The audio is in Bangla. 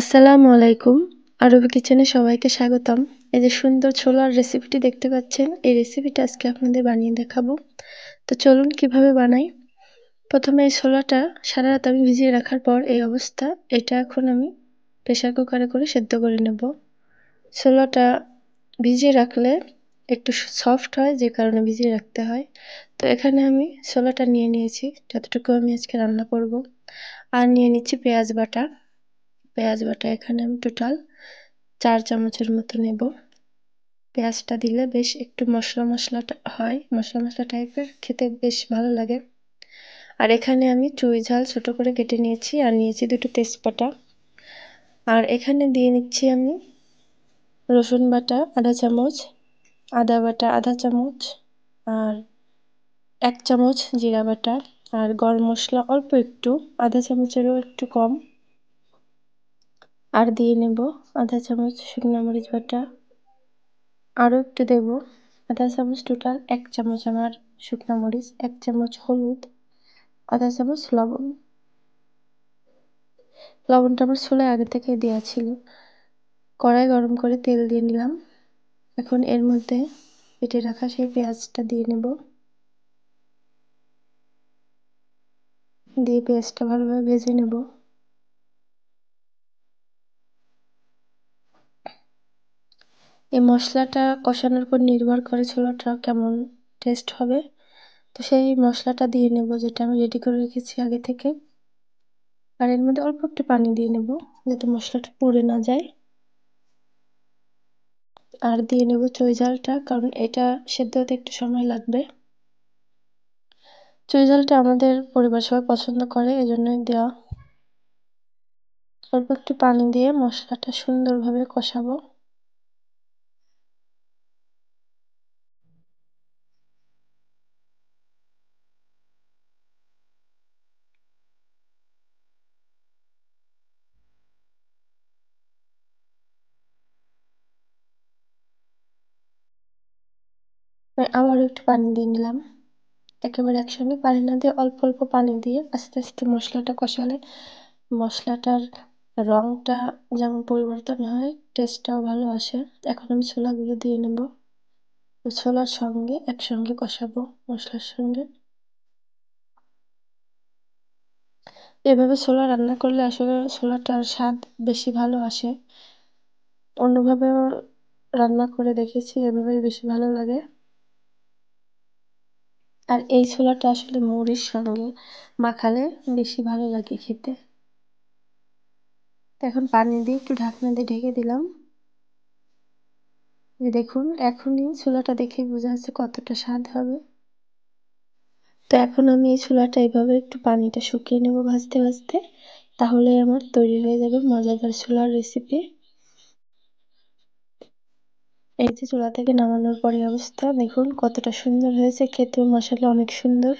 আসসালামু আলাইকুম। আরবি কিচেনে সবাইকে স্বাগতম। এই যে সুন্দর ছোলার রেসিপিটি দেখতে পাচ্ছেন, এই রেসিপিটা আজকে আপনাদের বানিয়ে দেখাবো। তো চলুন কিভাবে বানাই। প্রথমে এই ছোলাটা সারা রাত আমি ভিজিয়ে রাখার পর এই অবস্থা। এটা এখন আমি প্রেসার কুকারে করে সেদ্ধ করে নেব। ছোলাটা ভিজিয়ে রাখলে একটু সফট হয়, যে কারণে ভিজিয়ে রাখতে হয়। তো এখানে আমি ছোলাটা নিয়ে নিয়েছি, যতটুকু আমি আজকে রান্না করব। আর নিয়ে নিচ্ছি পেঁয়াজ বাটা। পেঁয়াজ বাটা এখানে আমি টোটাল 4 চামচের মতো নেব। পেঁয়াজটা দিলে বেশ একটু মশলা হয়, মশলা টাইপের খেতে বেশ ভালো লাগে। আর এখানে আমি চুই ঝাল ছোট করে কেটে নিয়েছি, আর নিয়েছি দুটো তেজপাতা। আর এখানে দিয়ে নিচ্ছি আমি রসুন বাটা আধা চামচ, আদা বাটা আধা চামচ, আর 1 চামচ জিরা বাটা, আর গরম মশলা অল্প একটু, আধা চামচেরও একটু কম। আর দিয়ে নেব আধা চামচ শুকনো মরিচ বাটা, আরও একটু দেব আধা চামচ, টোটাল 1 চামচ আমার শুকনো মরিচ, 1 চামচ হলুদ, আধা চামচ লবণ। লবণটা আমার ছোলায় আগে থেকে দেওয়া ছিল। কড়াই গরম করে তেল দিয়ে নিলাম। এখন এর মধ্যে কেটে রাখা সেই পেঁয়াজটা দিয়ে নেব। দিয়ে পেঁয়াজটা ভালোভাবে ভেজে নেব। এই মশলাটা কষানোর উপর নির্ভর করে ছোলাটা কেমন টেস্ট হবে। তো সেই মশলাটা দিয়ে নেব, যেটা আমি রেডি করে রেখেছি আগে থেকে। আর এর মধ্যে অল্প একটু পানি দিয়ে নেব, যাতে মশলাটা পুড়ে না যায়। আর দিয়ে নেব চুই ঝালটা, কারণ এটা সেদ্ধ হতে একটু সময় লাগবে। চুই ঝালটা আমাদের পরিবার সবাই পছন্দ করে, এজন্যই দেওয়া। অল্প একটু পানি দিয়ে মশলাটা সুন্দরভাবে কষাবো। আবার একটু পানি দিয়ে নিলাম। একেবারে একসঙ্গে পানি না দিয়ে অল্প অল্প পানি দিয়ে আস্তে আস্তে মশলাটা কষালে মশলাটার রংটা যেমন পরিবর্তন হয়, টেস্টটাও ভালো আসে। এখন আমি ছোলাগুলো দিয়ে নেব। ছোলার সঙ্গে একসঙ্গে কষাবো মশলার সঙ্গে। এভাবে ছোলা রান্না করলে আসলে ছোলাটার স্বাদ বেশি ভালো আসে। অন্যভাবেও রান্না করে দেখেছি, এভাবেই বেশি ভালো লাগে। আর এই ছোলাটা আসলে মুড়ির সঙ্গে মাখালে বেশি ভালো লাগে খেতে। তো এখন পানি দিয়ে একটু ঢাকনা দিয়ে ঢেকে দিলাম। দেখুন এখনই ছোলাটা দেখে বোঝা যাচ্ছে কতটা স্বাদ হবে। তো এখন আমি এই ছোলাটা এইভাবে একটু পানিটা শুকিয়ে নেব ভাজতে ভাজতে, তাহলে আমার তৈরি হয়ে যাবে মজাদার ছোলার রেসিপি। এই যে চুলা থেকে নামানোর পরে অবস্থা দেখুন কতটা সুন্দর হয়েছে, খেতেও মশলা অনেক সুন্দর।